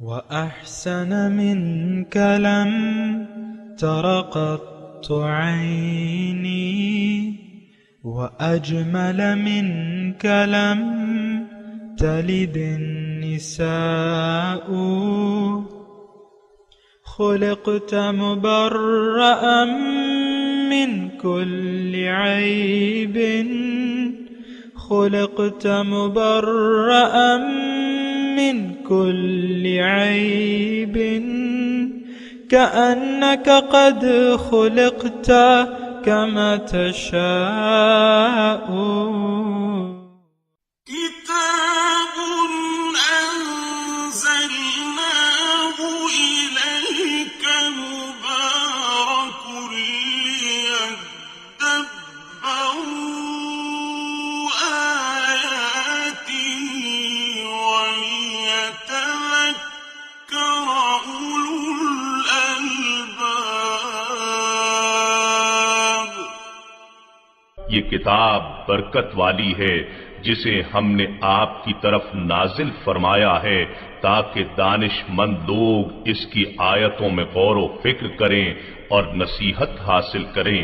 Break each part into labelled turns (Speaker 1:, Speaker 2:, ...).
Speaker 1: وأحسن منك لم تر قط عيني وأجمل منك لم تلد النساء خلقت مبرأ من كل عيب خلقت مبرأ من كل عيب كأنك قد خلقت كما تشاء
Speaker 2: كتاب أنزلناه إليك مبارك ليدبروا آياته وليتذكر أولو الألباب.
Speaker 3: یہ کتاب برکت والی ہے جسے ہم نے آپ کی طرف نازل فرمایا ہے تاکہ دانش مند لوگ اس کی آیتوں میں غور و فکر کریں اور نصیحت حاصل کریں.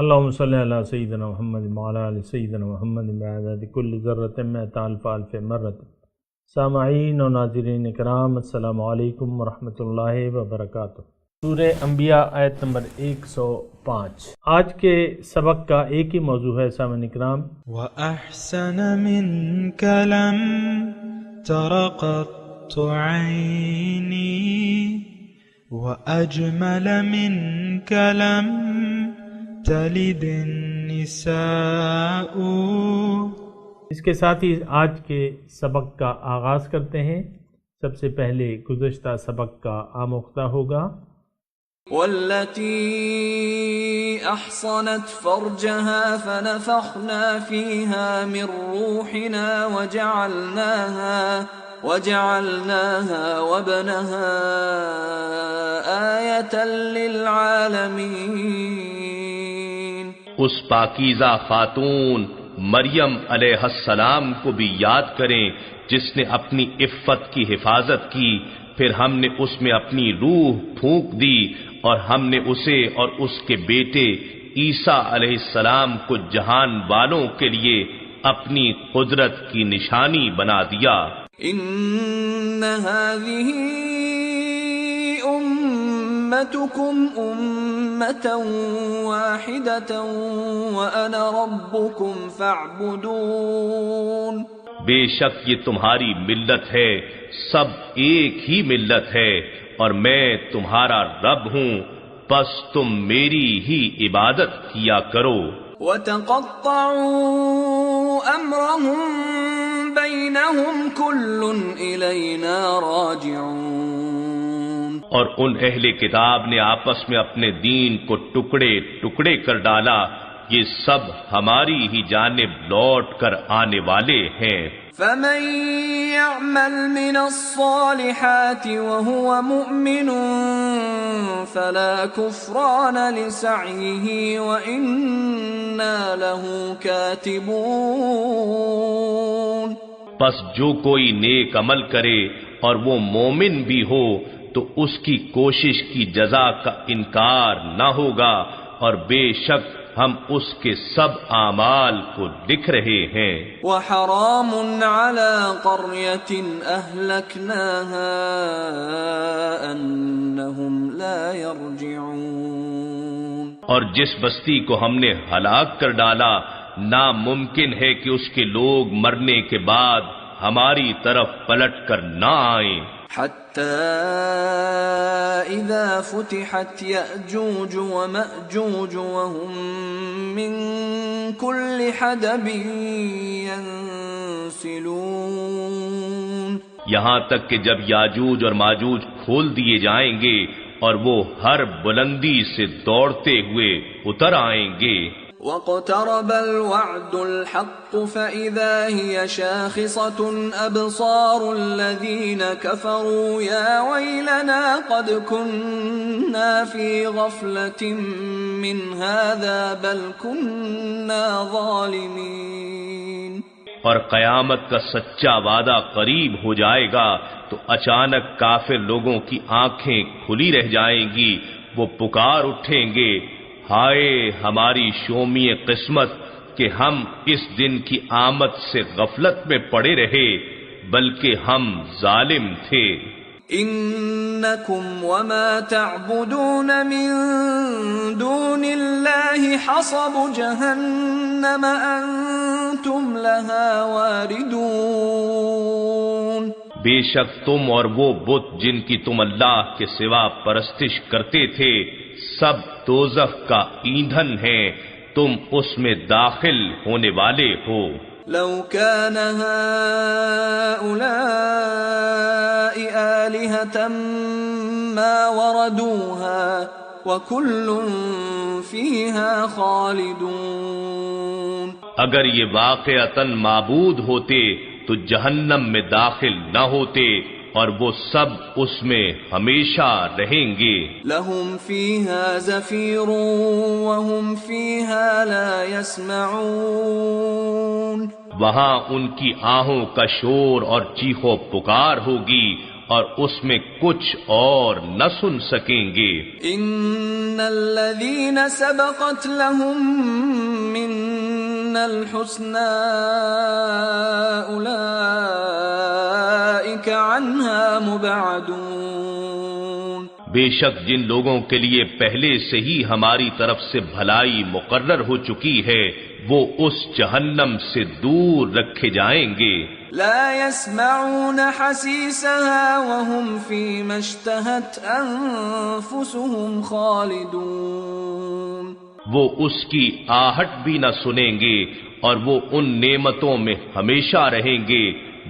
Speaker 4: اللہم صلی علی سیدنا محمد وعلی آل سیدنا محمد بعدد کل ذرۃ مئۃ الف الف مرۃ. سامعین و ناظرین اکرام، السلام علیکم ورحمۃ اللہ وبرکاتہ. سورہ انبیاء آیت نمبر 105. آج کے سبق کا ایک ہی موضوع ہے سامعین اکرام.
Speaker 1: وأحسن منك لم تر قط عيني وأجمل منك لم تلد النساء.
Speaker 4: اس کے ساتھ ہی آج کے سبق کا آغاز کرتے ہیں. سب سے پہلے گزشتہ سبق کا آموختہ ہوگا.
Speaker 5: والتي أحصنت فرجها فنفخنا فيها من روحنا وجعلناها وابنها آية للعالمين.
Speaker 3: اس پاکیزہ خاتون مریم علیہ السلام کو بھی یاد کریں جس نے اپنی عفت کی حفاظت کی، پھر ہم نے اس میں اپنی روح پھونک دی اور ہم نے اسے اور اس کے بیٹے عیسیٰ علیہ السلام کو جہان والوں کے لیے اپنی قدرت کی نشانی بنا دیا.
Speaker 5: ان هذه امتكم امة واحدة وانا ربكم فاعبدون.
Speaker 3: بے شک یہ تمہاری ملت ہے، سب ایک ہی ملت ہے اور میں تمہارا رب ہوں، بس تم میری ہی عبادت کیا کرو.
Speaker 5: وَتَقَطَّعُوا أَمْرَهُمْ بَيْنَهُمْ كُلٌّ إِلَيْنَا رَاجِعُونَ.
Speaker 3: اور ان اہل کتاب نے آپس میں اپنے دین کو ٹکڑے ٹکڑے کر ڈالا، یہ سب ہماری ہی جانب لوٹ کر آنے والے ہیں.
Speaker 5: فَمَن يَعْمَلْ مِنَ الصَّالِحَاتِ وَهُوَ مُؤْمِنٌ فَلَا كُفْرَانَ لِسَعْيِهِ وَإِنَّا لَهُ كَاتِبُونَ.
Speaker 3: پس جو کوئی نیک عمل کرے اور وہ مومن بھی ہو تو اس کی کوشش کی جزا کا انکار نہ ہوگا، اور بے شک ہم اس کے سب اعمال کو لکھ رہے ہیں.
Speaker 5: وَحَرَامٌ عَلَى قَرْيَةٍ أَهْلَكْنَاهَا أَنَّهُمْ لَا يَرْجِعُونَ.
Speaker 3: اور جس بستی کو ہم نے ہلاک کر ڈالا، ناممکن ہے کہ اس کے لوگ مرنے کے بعد ہماری طرف پلٹ کر نہ آئیں.
Speaker 5: حَتَّى إِذَا فُتِحَتْ يَأْجُوجُ وَمَأْجُوجُ وَهُمْ مِنْ كُلِّ حَدَبٍ يَنْسِلُونَ.
Speaker 3: یہاں تک کہ جب یاجوج اور ماجوج کھول دیے جائیں گے اور وہ ہر بلندی سے دوڑتے ہوئے اتر آئیں گے.
Speaker 5: وَاقْتَرَبَ الْوَعْدُ الْحَقُّ فَإِذَا هِيَ شَاخِصَةٌ أَبْصَارُ الَّذِينَ كَفَرُوا يَا وَيْلَنَا قَدْ كُنَّا فِي غَفْلَةٍ مِّنْ هَذَا بَلْ كُنَّا ظَالِمِينَ.
Speaker 3: اور قیامت کا سچا وعدہ قریب ہو جائے گا تو اچانک کافر لوگوں کی آنکھیں کھلی رہ جائیں گی، وہ پکار اٹھیں گے، ہائے ہماری شومی قسمت کہ ہم اس دن کی آمد سے غفلت میں پڑے رہے، بلکہ ہم ظالم تھے۔
Speaker 5: انکم وما تعبدون من دون اللہ حصب جہنم انتم لها واردون۔
Speaker 3: بے شک تم اور وہ بت جن کی تم اللہ کے سوا پرستش کرتے تھے سب دوزخ کا ایندھن ہیں، تم اس میں داخل ہونے والے ہو۔
Speaker 5: لو كان هؤلاء آلهة ما وردوها وكل فيها خالدون۔
Speaker 3: اگر یہ واقعتاً معبود ہوتے تو جہنم میں داخل نہ ہوتے اور وہ سب اس میں ہمیشہ رہیں گے۔
Speaker 5: لهم فيها زفير وهم فيها لا يسمعون۔
Speaker 3: وہاں ان کی آہوں کا شور اور چیخو پکار ہوگی اور اس میں کچھ اور نہ سن سکیں گے۔
Speaker 5: ان الذين سبقت لهم منا الحسنى اولئك عنها مبعدون۔
Speaker 3: بے شک جن لوگوں کے لیے پہلے سے ہی ہماری طرف سے بھلائی مقرر ہو چکی ہے وہ اس جہنم سے دور رکھے جائیں گے۔
Speaker 5: لا يسمعون حسيسها وهم فيما اشتهت انفسهم خالدون۔
Speaker 3: وہ اس کی آہٹ بھی نہ سنیں گے اور وہ ان نعمتوں میں ہمیشہ رہیں گے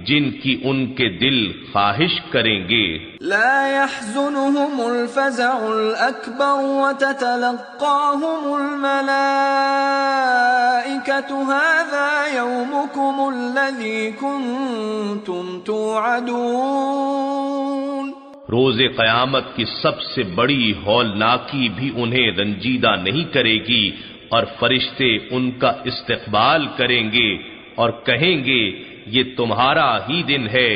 Speaker 3: جن کی ان کے دل خواہش کریں گے۔
Speaker 5: لا يحزنهم الفزع الأكبر وتتلقاهم الملائكة هذا يومكم الذي كنتم توعدون۔
Speaker 3: روز قیامت کی سب سے بڑی ہولناکی بھی انہیں رنجیدہ نہیں کرے گی اور فرشتے ان کا استقبال کریں گے اور کہیں گے یہ تمہارا ہی دن ہے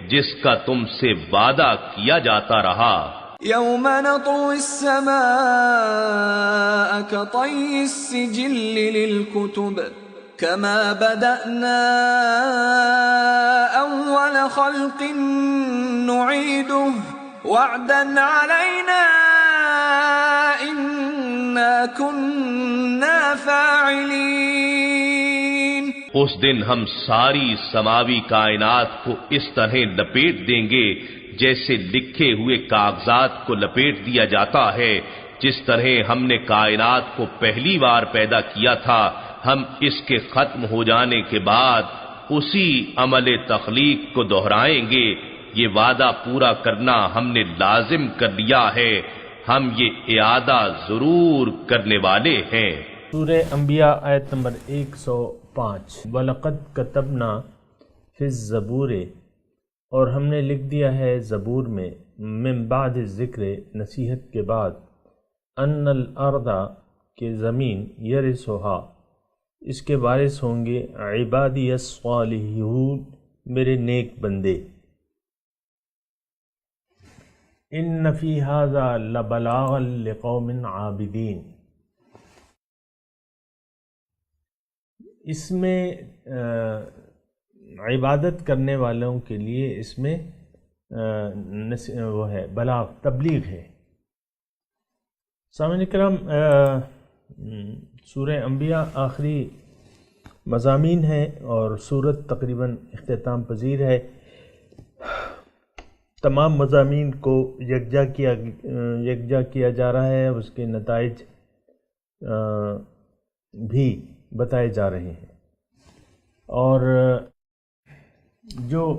Speaker 3: جس کا تم سے وعدہ کیا جاتا رہا۔
Speaker 5: یوم نطوی السماء کطی السجل للکتب کما بدأنا اول خلق نعیدہ وعدا علینا انا كنا فاعلین۔
Speaker 3: اس دن ہم ساری سماوی کائنات کو اس طرح لپیٹ دیں گے جیسے لکھے ہوئے کاغذات کو لپیٹ دیا جاتا ہے، جس طرح ہم نے کائنات کو پہلی بار پیدا کیا تھا ہم اس کے ختم ہو جانے کے بعد اسی عمل تخلیق کو دہرائیں گے۔ یہ وعدہ پورا کرنا ہم نے لازم کر لیا ہے، ہم یہ اعادہ ضرور کرنے والے ہیں۔
Speaker 4: سورہ انبیاء آیت نمبر 105۔ وَلَقَدْ كَتَبْنَا فِي الزَّبُورِ، اور ہم نے لکھ دیا ہے زبور میں، من بعد ذکر نصیحت کے بعد، ان الارض کہ زمین، یرثھا اس کے وارث ہوں گے، عبادی الصالحون میرے نیک بندے۔ ان فی ھذا لبلاغا لقوم عابدین، اس میں عبادت کرنے والوں کے لیے اس میں وہ ہے بلاغ، تبلیغ ہے۔ سامعین کرام، سورہ انبیاء آخری مضامین ہے اور سورت تقریباً اختتام پذیر ہے۔ تمام مضامین کو یکجا کیا جا رہا ہے، اس کے نتائج بھی بتائے جا رہے ہیں۔ اور جو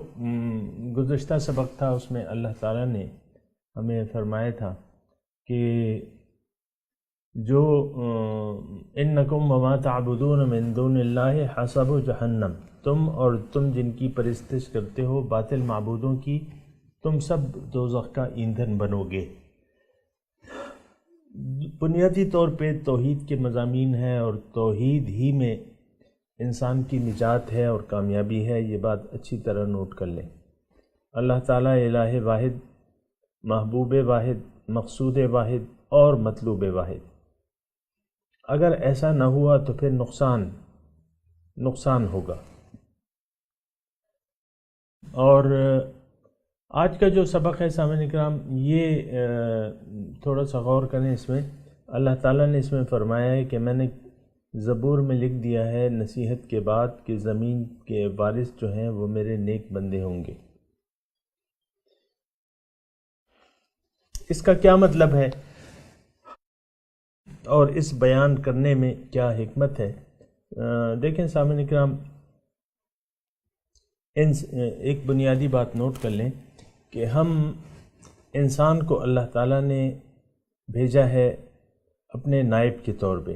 Speaker 4: گزشتہ سبق تھا اس میں اللہ تعالیٰ نے ہمیں فرمایا تھا کہ جو انکم وما تعبدون من دون اللہ حسب جہنم، تم اور تم جن کی پرستش کرتے ہو باطل معبودوں کی، تم سب دوزخ کا ایندھن بنو گے۔ بنیادی طور پہ توحید کے مضامین ہیں اور توحید ہی میں انسان کی نجات ہے اور کامیابی ہے، یہ بات اچھی طرح نوٹ کر لیں۔ اللہ تعالیٰ الہ واحد، محبوب واحد، مقصود واحد اور مطلوب واحد۔ اگر ایسا نہ ہوا تو پھر نقصان ہوگا۔ اور آج کا جو سبق ہے سامعین کرام، یہ تھوڑا سا غور کریں اس میں۔ اللہ تعالیٰ نے اس میں فرمایا ہے کہ میں نے زبور میں لکھ دیا ہے نصیحت کے بعد کہ زمین کے وارث جو ہیں وہ میرے نیک بندے ہوں گے۔ اس کا کیا مطلب ہے اور اس بیان کرنے میں کیا حکمت ہے؟ دیکھیں سامعین کرام، ایک بنیادی بات نوٹ کر لیں کہ ہم انسان کو اللہ تعالیٰ نے بھیجا ہے اپنے نائب کے طور پہ۔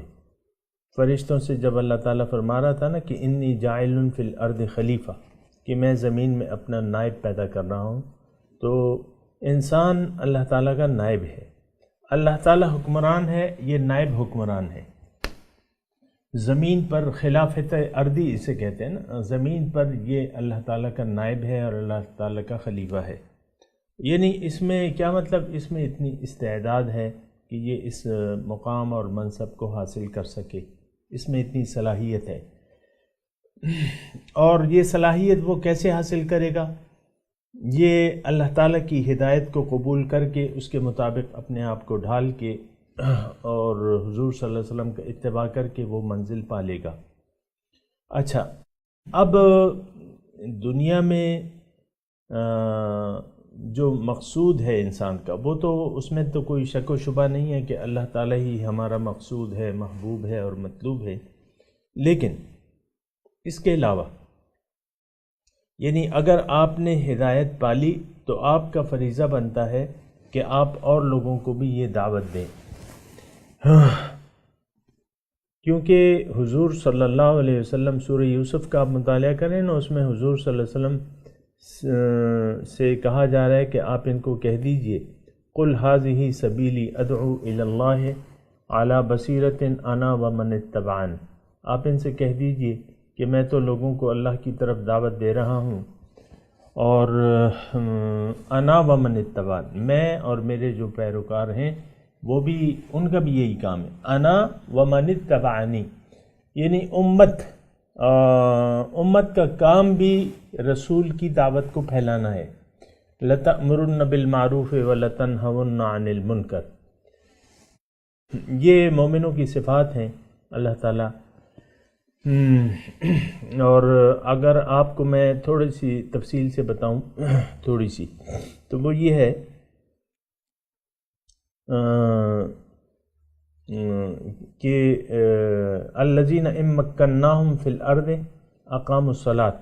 Speaker 4: فرشتوں سے جب اللہ تعالیٰ فرما رہا تھا نا کہ انی جاعل فی الارض خلیفہ، کہ میں زمین میں اپنا نائب پیدا کر رہا ہوں، تو انسان اللہ تعالیٰ کا نائب ہے۔ اللہ تعالیٰ حکمران ہے، یہ نائب حکمران ہے زمین پر۔ خلافت ارضی اسے کہتے ہیں نا، زمین پر یہ اللہ تعالیٰ کا نائب ہے اور اللہ تعالیٰ کا خلیفہ ہے۔ یعنی اس میں کیا مطلب؟ اس میں اتنی استعداد ہے کہ یہ اس مقام اور منصب کو حاصل کر سکے، اس میں اتنی صلاحیت ہے۔ اور یہ صلاحیت وہ کیسے حاصل کرے گا؟ یہ اللہ تعالیٰ کی ہدایت کو قبول کر کے اس کے مطابق اپنے آپ کو ڈھال کے اور حضور صلی اللہ علیہ وسلم کا اتباع کر کے وہ منزل پا لے گا۔ اچھا، اب دنیا میں جو مقصود ہے انسان کا، وہ تو اس میں تو کوئی شک و شبہ نہیں ہے کہ اللہ تعالیٰ ہی ہمارا مقصود ہے، محبوب ہے اور مطلوب ہے۔ لیکن اس کے علاوہ یعنی اگر آپ نے ہدایت پالی تو آپ کا فریضہ بنتا ہے کہ آپ اور لوگوں کو بھی یہ دعوت دیں، کیونکہ حضور صلی اللہ علیہ وسلم سورہ یوسف کا آپ مطالعہ کریں نا، اس میں حضور صلی اللہ علیہ وسلم سے کہا جا رہا ہے کہ آپ ان کو کہہ دیجئے قل ھذہ سبیلی ادعو الی اللہ علی بصیرۃ انا ومن اتبعن، آپ ان سے کہہ دیجئے کہ میں تو لوگوں کو اللہ کی طرف دعوت دے رہا ہوں، اور انا ومن اتبعن، میں اور میرے جو پیروکار ہیں وہ بھی، ان کا بھی یہی کام ہے، انا ومن اتبعنی، یعنی امت کا کام بھی رسول کی دعوت کو پھیلانا ہے۔ لَتَأْمُرُنَّ بِالْمَعْرُوفِ وَلَتَنْهَوُنَّ عَنِ الْمُنْكَرِ، یہ مومنوں کی صفات ہیں اللہ تعالیٰ۔ اور اگر آپ کو میں تھوڑی سی تفصیل سے بتاؤں تھوڑی سی، تو وہ یہ ہے کہ الذین ان مکناہم فی الارض اقاموا الصلاۃ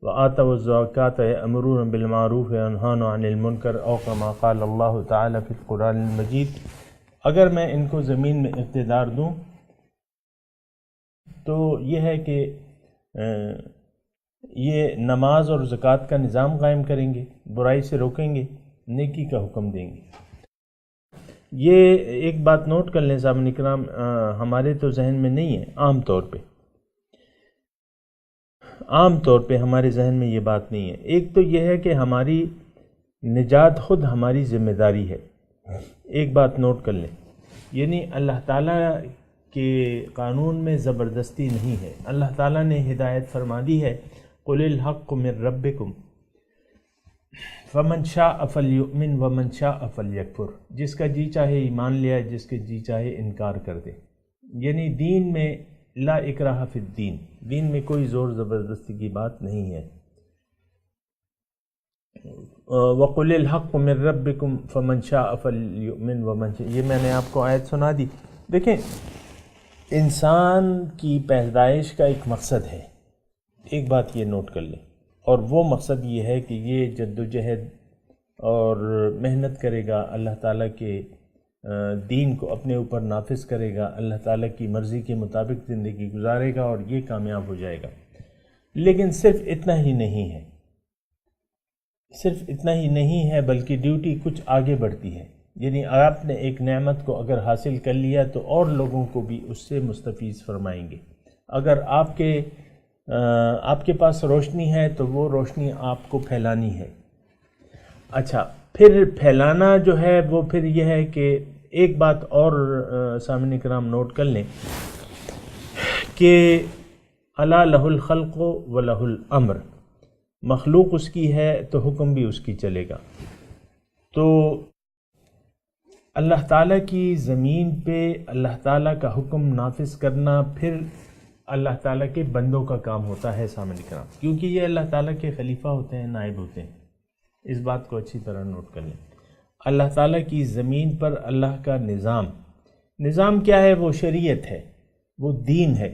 Speaker 4: وآتوا الزکاۃ یأمرون بالمعروف وینہون عن المنکر، او کما قال اللہ تعالی فی القرآن المجید، اگر میں ان کو زمین میں اقتدار دوں تو یہ ہے کہ یہ نماز اور زکوٰۃ کا نظام قائم کریں گے، برائی سے روکیں گے، نیکی کا حکم دیں گے۔ یہ ایک بات نوٹ کر لیں سامعین کرام، ہمارے تو ذہن میں نہیں ہے، عام طور پہ ہمارے ذہن میں یہ بات نہیں ہے۔ ایک تو یہ ہے کہ ہماری نجات خود ہماری ذمہ داری ہے، ایک بات نوٹ کر لیں، یعنی اللہ تعالیٰ کے قانون میں زبردستی نہیں ہے۔ اللہ تعالیٰ نے ہدایت فرما دی ہے، قُلِ الْحَقُّ مِن رَبِّكُمْ فَمَنْ شَاءَ فَلْيُؤْمِنْ وَمَنْ شَاءَ فَلْيَكْفُرْ، جس کا جی چاہے ایمان لے آئے، جس کے جی چاہے انکار کر دے۔ یعنی دین میں لا اکراہ فی الدین، دین میں کوئی زور زبردستی کی بات نہیں ہے۔ وَقُلِ الْحَقُّ مِن رَبِّكُمْ فَمَنْ شَاءَ فَلْيُؤْمِنْ وَمَنْ شَاءَ، یہ میں نے آپ کو آیت سنا دی۔ دیکھیں، انسان کی پیدائش کا ایک مقصد ہے، ایک بات یہ نوٹ کر لیں، اور وہ مقصد یہ ہے کہ یہ جد و جہد اور محنت کرے گا، اللہ تعالیٰ کے دین کو اپنے اوپر نافذ کرے گا، اللہ تعالیٰ کی مرضی کے مطابق زندگی گزارے گا اور یہ کامیاب ہو جائے گا۔ لیکن صرف اتنا ہی نہیں ہے، بلکہ ڈیوٹی کچھ آگے بڑھتی ہے۔ یعنی آپ نے ایک نعمت کو اگر حاصل کر لیا تو اور لوگوں کو بھی اس سے مستفیض فرمائیں گے۔ اگر آپ کے پاس روشنی ہے تو وہ روشنی آپ کو پھیلانی ہے۔ اچھا، پھر پھیلانا جو ہے وہ پھر یہ ہے کہ ایک بات اور سامعین کرام نوٹ کر لیں کہ الا لہ الخلق و لہ الامر، مخلوق اس کی ہے تو حکم بھی اس کی چلے گا۔ تو اللہ تعالیٰ کی زمین پہ اللہ تعالیٰ کا حکم نافذ کرنا پھر اللہ تعالیٰ کے بندوں کا کام ہوتا ہے سامعین کرام، کیونکہ یہ اللہ تعالیٰ کے خلیفہ ہوتے ہیں، نائب ہوتے ہیں۔ اس بات کو اچھی طرح نوٹ کر لیں۔ اللہ تعالیٰ کی زمین پر اللہ کا نظام کیا ہے؟ وہ شریعت ہے، وہ دین ہے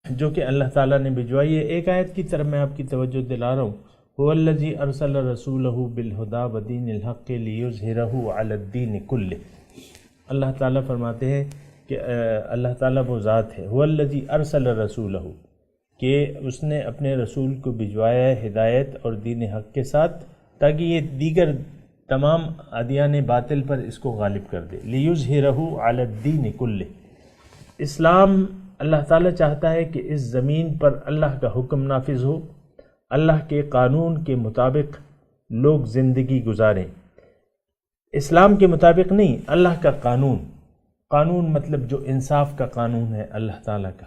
Speaker 4: جو کہ اللہ تعالیٰ نے بھجوائی ہے۔ ایک آیت کی طرف میں آپ کی توجہ دلا رہا ہوں، هو الذی ارسل رسولہ بالہدی ودین الحق لیظہرہ علی الدین کلہ۔ اللہ تعالیٰ فرماتے ہیں کہ اللہ تعالیٰ وہ ذات ہے، هو الذی ارسل رسولہ، کہ اس نے اپنے رسول کو بھجوایا ہے ہدایت اور دین حق کے ساتھ، تاکہ یہ دیگر تمام ادیان باطل پر اس کو غالب کر دے۔ لیظہرہ علی الدین کلہ، اسلام اللہ تعالیٰ چاہتا ہے کہ اس زمین پر اللہ کا حکم نافذ ہو، اللہ کے قانون کے مطابق لوگ زندگی گزاریں۔ اسلام کے مطابق نہیں، اللہ کا قانون مطلب جو انصاف کا قانون ہے اللہ تعالیٰ کا،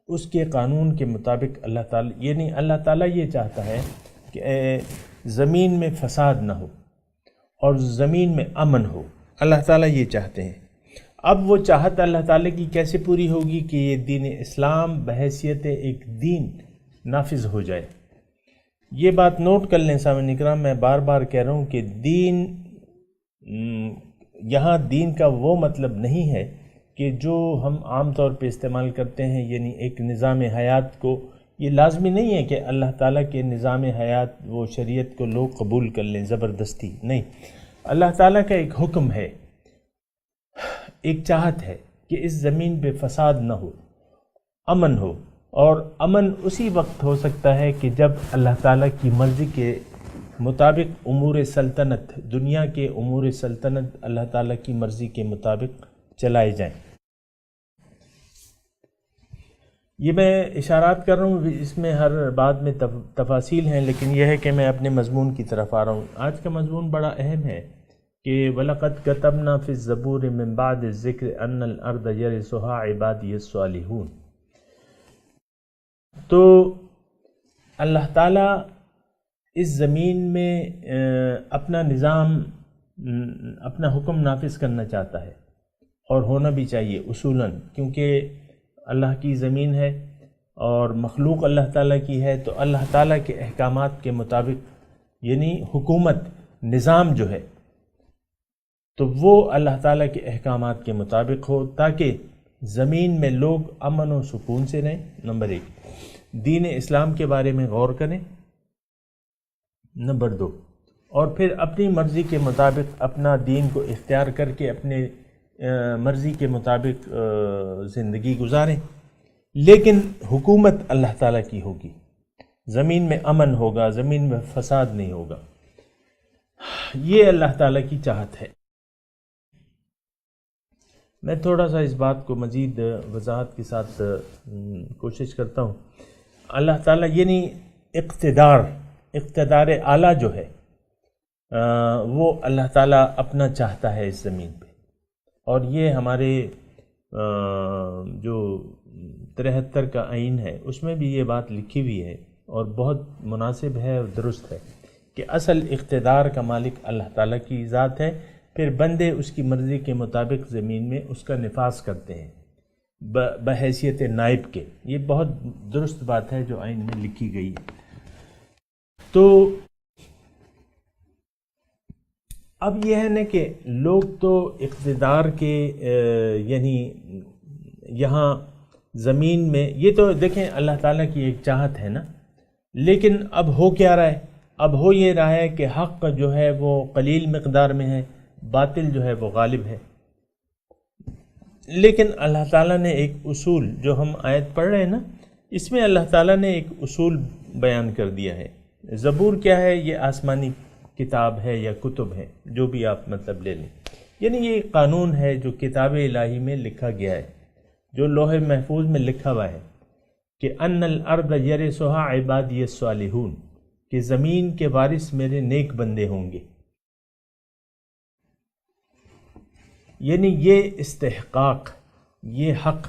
Speaker 4: اس کے قانون کے مطابق اللہ تعالیٰ، یعنی اللہ تعالیٰ یہ چاہتا ہے کہ زمین میں فساد نہ ہو اور زمین میں امن ہو، اللہ تعالیٰ یہ چاہتے ہیں۔ اب وہ چاہت اللہ تعالیٰ کی کیسے پوری ہوگی کہ یہ دین اسلام بحیثیت ایک دین نافذ ہو جائے۔ یہ بات نوٹ کر لیں سامعین اکرام، میں بار بار کہہ رہا ہوں کہ دین، یہاں دین کا وہ مطلب نہیں ہے کہ جو ہم عام طور پہ استعمال کرتے ہیں، یعنی ایک نظام حیات کو، یہ لازمی نہیں ہے کہ اللہ تعالیٰ کے نظام حیات وہ شریعت کو لوگ قبول کر لیں زبردستی، نہیں۔ اللہ تعالیٰ کا ایک حکم ہے، ایک چاہت ہے کہ اس زمین پہ فساد نہ ہو، امن ہو، اور امن اسی وقت ہو سکتا ہے کہ جب اللہ تعالیٰ کی مرضی کے مطابق امور سلطنت، دنیا کے امور سلطنت اللہ تعالیٰ کی مرضی کے مطابق چلائے جائیں۔ یہ میں اشارات کر رہا ہوں، اس میں ہر بات میں تفاصیل ہیں، لیکن یہ ہے کہ میں اپنے مضمون کی طرف آ رہا ہوں۔ آج کا مضمون بڑا اہم ہے کہ وَلَقَدْ كَتَبْنَا فِي الزَّبُورِ مِن بَعْدِ الذِّكْرِ أَنَّ الْأَرْضَ يَرِثُهَا عِبَادِيَ الصَّالِحُونَ۔ تو اللہ تعالیٰ اس زمین میں اپنا نظام، اپنا حکم نافذ کرنا چاہتا ہے، اور ہونا بھی چاہیے اصولاً، کیونکہ اللہ کی زمین ہے اور مخلوق اللہ تعالیٰ کی ہے، تو اللہ تعالیٰ کے احکامات کے مطابق، یعنی حکومت، نظام جو ہے تو وہ اللہ تعالیٰ کے احکامات کے مطابق ہو، تاکہ زمین میں لوگ امن و سکون سے رہیں۔ نمبر 1، دین اسلام کے بارے میں غور کریں۔ نمبر 2، اور پھر اپنی مرضی کے مطابق اپنا دین کو اختیار کر کے اپنے مرضی کے مطابق زندگی گزاریں، لیکن حکومت اللہ تعالیٰ کی ہوگی، زمین میں امن ہوگا، زمین میں فساد نہیں ہوگا۔ یہ اللہ تعالیٰ کی چاہت ہے۔ میں تھوڑا سا اس بات کو مزید وضاحت کے ساتھ کوشش کرتا ہوں۔ اللہ تعالیٰ یعنی اقتدار اعلیٰ جو ہے وہ اللہ تعالیٰ اپنا چاہتا ہے اس زمین پہ، اور یہ ہمارے جو 73 کا آئین ہے اس میں بھی یہ بات لکھی ہوئی ہے، اور بہت مناسب ہے اور درست ہے کہ اصل اقتدار کا مالک اللہ تعالیٰ کی ذات ہے، پھر بندے اس کی مرضی کے مطابق زمین میں اس کا نفاذ کرتے ہیں بحیثیت نائب کے۔ یہ بہت درست بات ہے جو آئین میں لکھی گئی ہے۔ تو اب یہ ہے نا کہ لوگ تو اقتدار کے یعنی یہاں زمین میں، یہ تو دیکھیں اللہ تعالیٰ کی ایک چاہت ہے نا، لیکن اب ہو کیا رہا ہے؟ اب ہو یہ رہا ہے کہ حق جو ہے وہ قلیل مقدار میں ہے، باطل جو ہے وہ غالب ہے۔ لیکن اللہ تعالیٰ نے ایک اصول، جو ہم آیت پڑھ رہے ہیں نا، اس میں اللہ تعالیٰ نے ایک اصول بیان کر دیا ہے۔ زبور کیا ہے؟ یہ آسمانی کتاب ہے یا کتب ہے، جو بھی آپ مطلب لے لیں۔ یعنی یہ قانون ہے جو کتاب الہی میں لکھا گیا ہے، جو لوح محفوظ میں لکھا ہوا ہے کہ ان الارض یرثھا عبادی الصالحون، کہ زمین کے وارث میرے نیک بندے ہوں گے۔ یعنی یہ استحقاق، یہ حق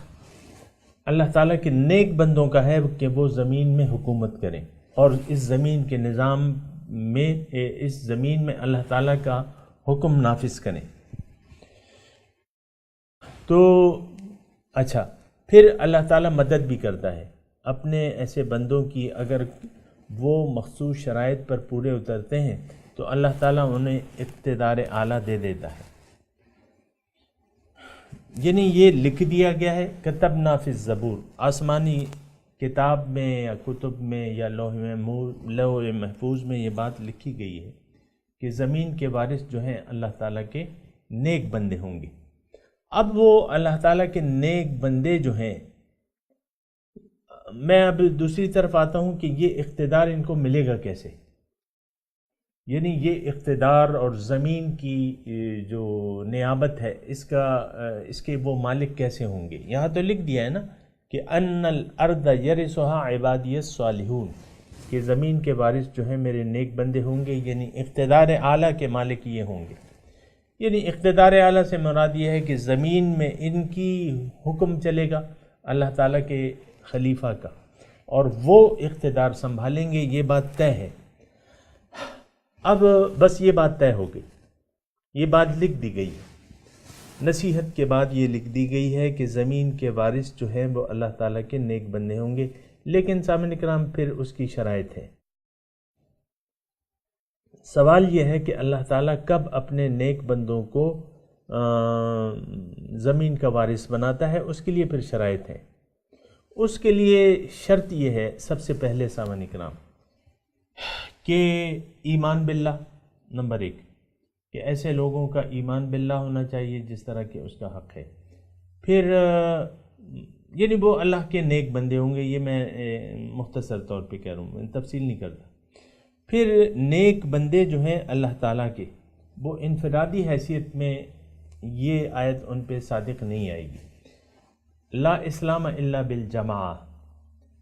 Speaker 4: اللہ تعالیٰ کے نیک بندوں کا ہے کہ وہ زمین میں حکومت کریں اور اس زمین کے نظام میں، اس زمین میں اللہ تعالیٰ کا حکم نافذ کریں۔ تو اچھا، پھر اللہ تعالیٰ مدد بھی کرتا ہے اپنے ایسے بندوں کی، اگر وہ مخصوص شرائط پر پورے اترتے ہیں تو اللہ تعالیٰ انہیں اقتدار اعلیٰ دے دیتا ہے۔ یعنی یہ لکھ دیا گیا ہے، کتبنا فی الزبور، آسمانی کتاب میں یا کتب میں یا لوح محفوظ میں یہ بات لکھی گئی ہے کہ زمین کے وارث جو ہیں اللہ تعالیٰ کے نیک بندے ہوں گے۔ اب وہ اللہ تعالیٰ کے نیک بندے جو ہیں، میں اب دوسری طرف آتا ہوں کہ یہ اقتدار ان کو ملے گا کیسے؟ یعنی یہ اقتدار اور زمین کی جو نیابت ہے اس کے وہ مالک کیسے ہوں گے؟ یہاں تو لکھ دیا ہے نا کہ ان الارض یرثھا عبادی الصالحون، کہ زمین کے وارث جو ہیں میرے نیک بندے ہوں گے، یعنی اقتدار اعلیٰ کے مالک یہ ہوں گے۔ یعنی اقتدار اعلیٰ سے مراد یہ ہے کہ زمین میں ان کی حکم چلے گا اللہ تعالیٰ کے خلیفہ کا، اور وہ اقتدار سنبھالیں گے، یہ بات طے ہے۔ اب بس یہ بات طے ہو گئی، یہ بات لکھ دی گئی ہے، نصیحت کے بعد یہ لکھ دی گئی ہے کہ زمین کے وارث جو ہیں وہ اللہ تعالیٰ کے نیک بندے ہوں گے۔ لیکن سامعین کرام پھر اس کی شرائط ہے۔ سوال یہ ہے کہ اللہ تعالیٰ کب اپنے نیک بندوں کو زمین کا وارث بناتا ہے؟ اس کے لیے پھر شرائط ہے۔ اس کے لیے شرط یہ ہے سب سے پہلے سامعین کرام کہ ایمان باللہ، نمبر 1 کہ ایسے لوگوں کا ایمان باللہ ہونا چاہیے جس طرح کہ اس کا حق ہے۔ پھر یعنی وہ اللہ کے نیک بندے ہوں گے، یہ میں مختصر طور پہ کہہ رہا ہوں، میں تفصیل نہیں کرتا۔ پھر نیک بندے جو ہیں اللہ تعالیٰ کے، وہ انفرادی حیثیت میں یہ آیت ان پہ صادق نہیں آئے گی۔ لا اسلام الا بالجماع،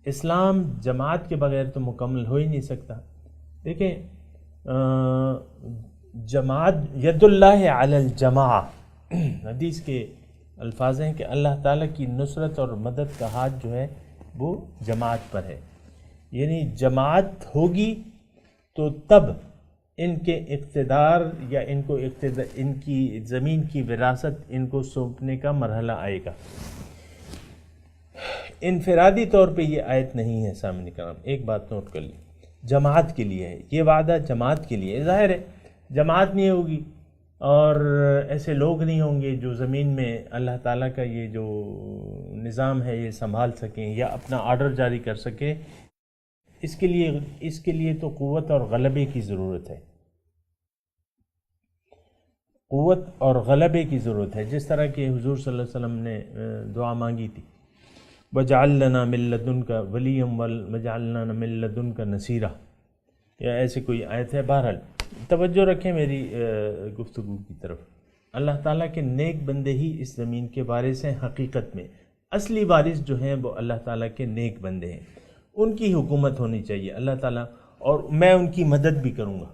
Speaker 4: اسلام جماعت کے بغیر تو مکمل ہو ہی نہیں سکتا۔ دیکھیں جماعت، ید اللہ علی الجماع، حدیث کے الفاظ ہیں کہ اللہ تعالیٰ کی نصرت اور مدد کا ہاتھ جو ہے وہ جماعت پر ہے۔ یعنی جماعت ہوگی تو تب ان کے اقتدار یا ان کی زمین کی وراثت ان کو سونپنے کا مرحلہ آئے گا۔ انفرادی طور پہ یہ آیت نہیں ہے سامنے کرام، ایک بات نوٹ کر لی، جماعت کے لیے ہے یہ وعدہ، جماعت کے لیے۔ ظاہر ہے جماعت نہیں ہوگی اور ایسے لوگ نہیں ہوں گے جو زمین میں اللہ تعالیٰ کا یہ جو نظام ہے یہ سنبھال سکیں یا اپنا آرڈر جاری کر سکیں۔ اس کے لیے تو قوت اور غلبے کی ضرورت ہے، قوت اور غلبے کی ضرورت ہے، جس طرح کہ حضور صلی اللہ علیہ وسلم نے دعا مانگی تھی، وَجْعَلْ لَنَا مِن لَّدُنْكَ وَلِيًّا وَاجْعَلْ لَنَا مِن لَّدُنْكَ نَصِيرًا، یا ایسے کوئی آیت ہے۔ بہرحال توجہ رکھیں میری گفتگو کی طرف۔ اللہ تعالیٰ کے نیک بندے ہی اس زمین کے وارث ہیں حقیقت میں، اصلی وارث جو ہیں وہ اللہ تعالیٰ کے نیک بندے ہیں، ان کی حکومت ہونی چاہیے اللہ تعالیٰ، اور میں ان کی مدد بھی کروں گا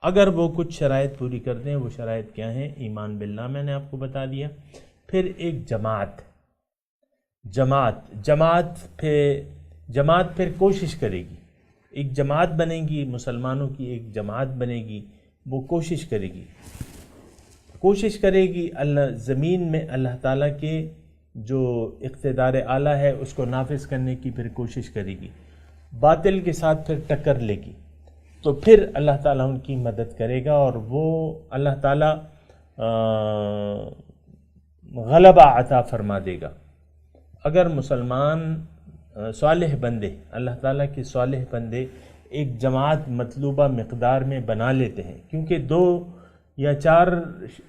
Speaker 4: اگر وہ کچھ شرائط پوری کرتے ہیں۔ وہ شرائط کیا ہیں؟ ایمان باللہ میں نے آپ کو بتا دیا، پھر ایک جماعت پھر کوشش کرے گی، ایک جماعت بنے گی، مسلمانوں کی ایک جماعت بنے گی، وہ کوشش کرے گی اللہ زمین میں اللہ تعالیٰ کے جو اقتدار اعلیٰ ہے اس کو نافذ کرنے کی پھر کوشش کرے گی، باطل کے ساتھ پھر ٹکر لے گی، تو پھر اللہ تعالیٰ ان کی مدد کرے گا اور وہ اللہ تعالیٰ غلبہ عطا فرما دے گا۔ اگر مسلمان صالح بندے، اللہ تعالیٰ کے صالح بندے ایک جماعت مطلوبہ مقدار میں بنا لیتے ہیں، کیونکہ 2 یا 4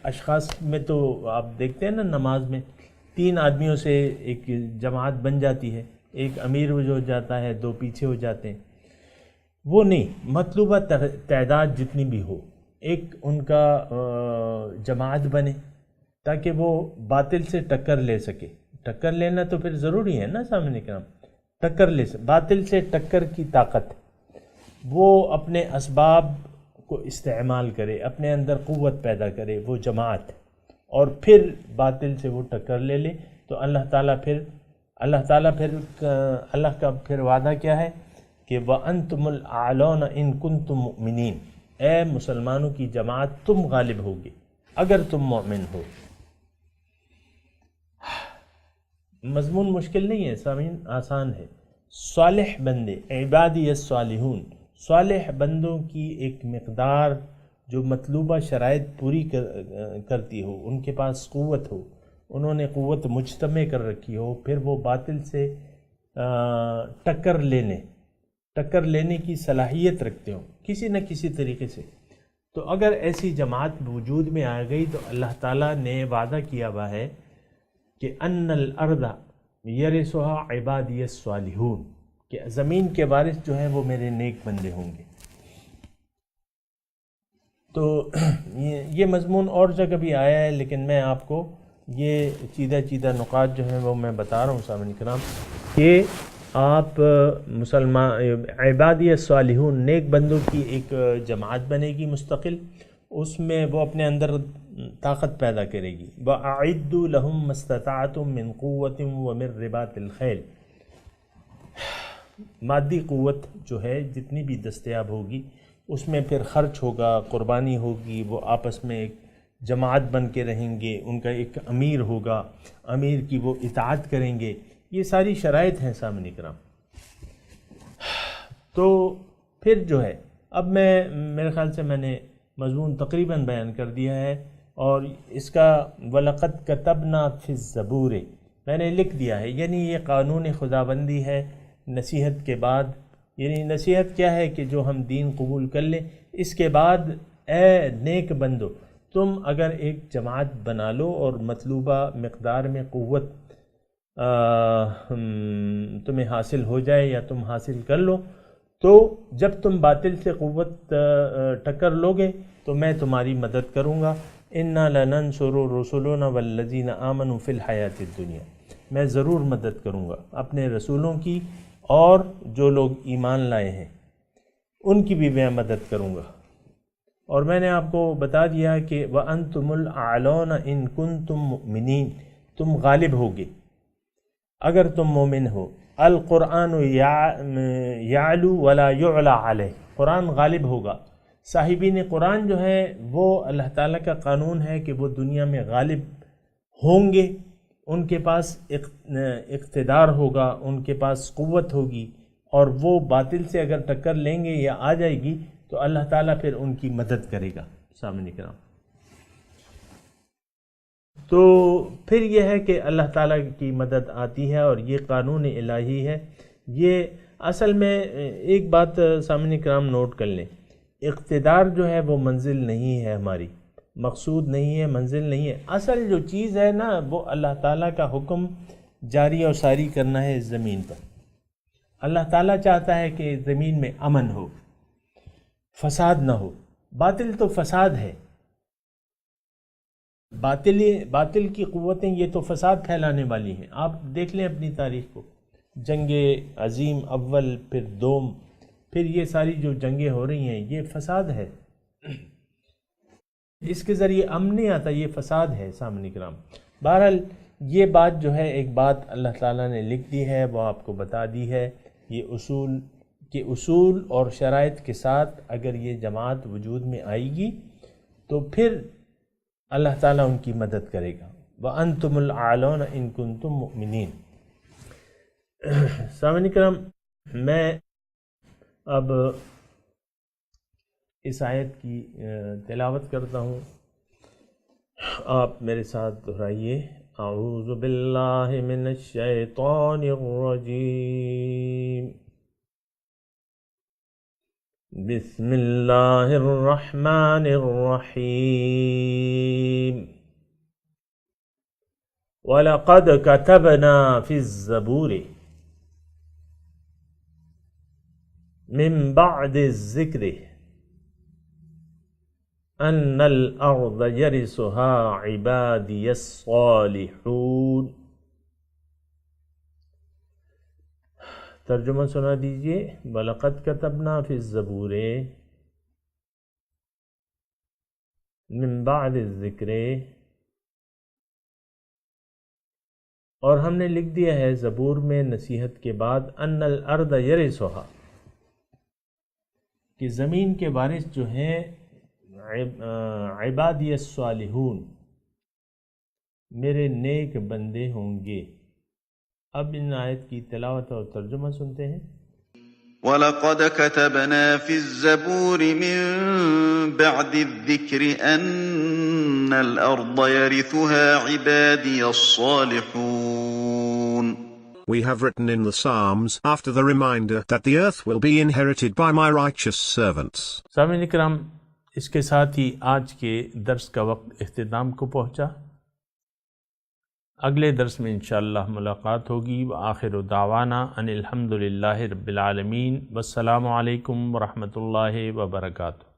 Speaker 4: اشخاص میں تو آپ دیکھتے ہیں نا نماز میں 3 آدمیوں سے ایک جماعت بن جاتی ہے، ایک امیر ہو جاتا ہے، 2 پیچھے ہو جاتے ہیں۔ وہ نہیں، مطلوبہ تعداد جتنی بھی ہو، ایک ان کا جماعت بنے تاکہ وہ باطل سے ٹکر لے سکے. ٹکر لینا تو پھر ضروری ہے نا سامنے کرام، ٹکر لے سکے، باطل سے ٹکر کی طاقت، وہ اپنے اسباب کو استعمال کرے، اپنے اندر قوت پیدا کرے وہ جماعت، اور پھر باطل سے وہ ٹکر لے لے. تو اللہ تعالیٰ کا پھر وعدہ کیا ہے کہ وَأَنْتُمُ الْأَعْلَوْنَ إِن كُنتُم مُؤْمِنِينَ، اے مسلمانوں کی جماعت تم غالب ہوگے اگر تم مومن ہو. مضمون مشکل نہیں ہے سامعین، آسان ہے. صالح بندے، عبادی الصالحون، صالح بندوں کی ایک مقدار جو مطلوبہ شرائط پوری کرتی ہو، ان کے پاس قوت ہو، انہوں نے قوت مجتمع کر رکھی ہو، پھر وہ باطل سے ٹکر لینے کی صلاحیت رکھتے ہوں کسی نہ کسی طریقے سے. تو اگر ایسی جماعت وجود میں آ گئی تو اللہ تعالیٰ نے وعدہ کیا ہوا ہے کہ ان الارض یرثها عبادی الصالحون، کہ زمین کے وارث جو ہیں وہ میرے نیک بندے ہوں گے. تو یہ مضمون اور جگہ بھی آیا ہے، لیکن میں آپ کو یہ چیدہ نکات جو ہیں وہ میں بتا رہا ہوں سامعین کرام کہ آپ مسلمان عبادی الصالحون، نیک بندوں کی ایک جماعت بنے گی مستقل، اس میں وہ اپنے اندر طاقت پیدا کرے گی. وَأَعِدُّوا لَهُم مَّا اسْتَطَعْتُم مِّن قُوَّةٍ وَمِن رِّبَاطِ الْخَيْلِ، مادی قوت جو ہے جتنی بھی دستیاب ہوگی اس میں پھر خرچ ہوگا، قربانی ہوگی، وہ آپس میں ایک جماعت بن کے رہیں گے، ان کا ایک امیر ہوگا، امیر کی وہ اطاعت کریں گے. یہ ساری شرائط ہیں سامنے کرام. تو پھر جو ہے اب میرے خیال سے میں نے مضمون تقریباً بیان کر دیا ہے، اور اس کا وَلَقَدْ كَتَبْنَا فِي الزَّبُورِ میں نے لکھ دیا ہے، یعنی یہ قانون خداوندی ہے نصیحت کے بعد. یعنی نصیحت کیا ہے کہ جو ہم دین قبول کر لیں، اس کے بعد اے نیک بندو تم اگر ایک جماعت بنا لو اور مطلوبہ مقدار میں قوت تمہیں حاصل ہو جائے یا تم حاصل کر لو، تو جب تم باطل سے قوت ٹکر لوگے تو میں تمہاری مدد کروں گا. اِنَّا لَنَنْصُرُ رُسُلُنَا وَالَّذِينَ آمَنُوا فِي الْحَيَاةِ الدُّنْيَا، میں ضرور مدد کروں گا اپنے رسولوں کی، اور جو لوگ ایمان لائے ہیں ان کی بھی میں مدد کروں گا. اور میں نے آپ کو بتا دیا کہ وَأَنْتُمُ الْأَعْلَوْنَ إِن كُنتُم مُؤْمِنِينَ، تم غالب ہوگے اگر تم مومن ہو. القرآن یعلو ولا یعلا علیہ، قرآن غالب ہوگا. صاحبین قرآن جو ہے وہ اللہ تعالیٰ کا قانون ہے کہ وہ دنیا میں غالب ہوں گے، ان کے پاس اقتدار ہوگا، ان کے پاس قوت ہوگی، اور وہ باطل سے اگر ٹکر لیں گے یا آ جائے گی تو اللہ تعالیٰ پھر ان کی مدد کرے گا. سامنے کرام، تو پھر یہ ہے کہ اللہ تعالیٰ کی مدد آتی ہے، اور یہ قانون الہی ہے. یہ اصل میں ایک بات سامنے کرام نوٹ کر لیں، اقتدار جو ہے وہ منزل نہیں ہے، ہماری مقصود نہیں ہے، منزل نہیں ہے. اصل جو چیز ہے نا وہ اللہ تعالیٰ کا حکم جاری اور ساری کرنا ہے اس زمین پر. اللہ تعالیٰ چاہتا ہے کہ زمین میں امن ہو، فساد نہ ہو. باطل تو فساد ہے، باطل کی قوتیں یہ تو فساد پھیلانے والی ہیں. آپ دیکھ لیں اپنی تاریخ کو، جنگ عظیم اول، پھر دوم، پھر یہ ساری جو جنگیں ہو رہی ہیں یہ فساد ہے. اس کے ذریعے امن نہیں آتا، یہ فساد ہے سامنے کرام. بہرحال یہ بات جو ہے ایک بات اللہ تعالیٰ نے لکھ دی ہے، وہ آپ کو بتا دی ہے. یہ اصول اور شرائط کے ساتھ اگر یہ جماعت وجود میں آئے گی تو پھر اللہ تعالیٰ ان کی مدد کرے گا. وَأَنْتُمُ الْأَعْلَوْنَ إِن كُنتُم مُؤْمِنِينَ. سامعین کرام، میں اب اس آیت کی تلاوت کرتا ہوں، آپ میرے ساتھ دہرائیے. اعوذ باللہ من الشیطان الرجیم، بسم اللہ الرحمن الرحیم. وَلَقَدْ كَتَبْنَا فِي الزَّبُورِ من بعد الذکر ان الارض یرثها عبادی الصالحون۔ ترجمہ سنا دیجئے۔ وَلَقَدْ كَتَبْنَا فِي الزَّبُورِ مِن بَعْدِ الذِّكْرِ، اور ہم نے لکھ دیا ہے زبور میں نصیحت کے بعد ان الارض یرثها، کہ زمین کے وارث جو ہیں عبادی الصالحون، میرے نیک بندے ہوں گے۔ اب ان آیت کی تلاوت اور ترجمہ سنتے ہیں۔
Speaker 6: وَلَقَدْ كَتَبْنَا فِي الزَّبُورِ مِن بَعْدِ الذِّكْرِ أَنَّ الْأَرْضَ يَرِثُهَا عِبَادِيَ الصَّالِحُونَ۔
Speaker 7: We have written in the Psalms after the reminder that the earth will be inherited by my righteous servants۔
Speaker 4: سامعین کرام، اس کے ساتھ ہی آج کے درس کا وقت اختتام کو پہنچا۔ اگلے درس میں انشاءاللہ ملاقات ہوگی۔ وآخر دعوانا ان الحمدللہ رب العالمین، والسلام علیکم ورحمۃ اللہ وبرکاتہ۔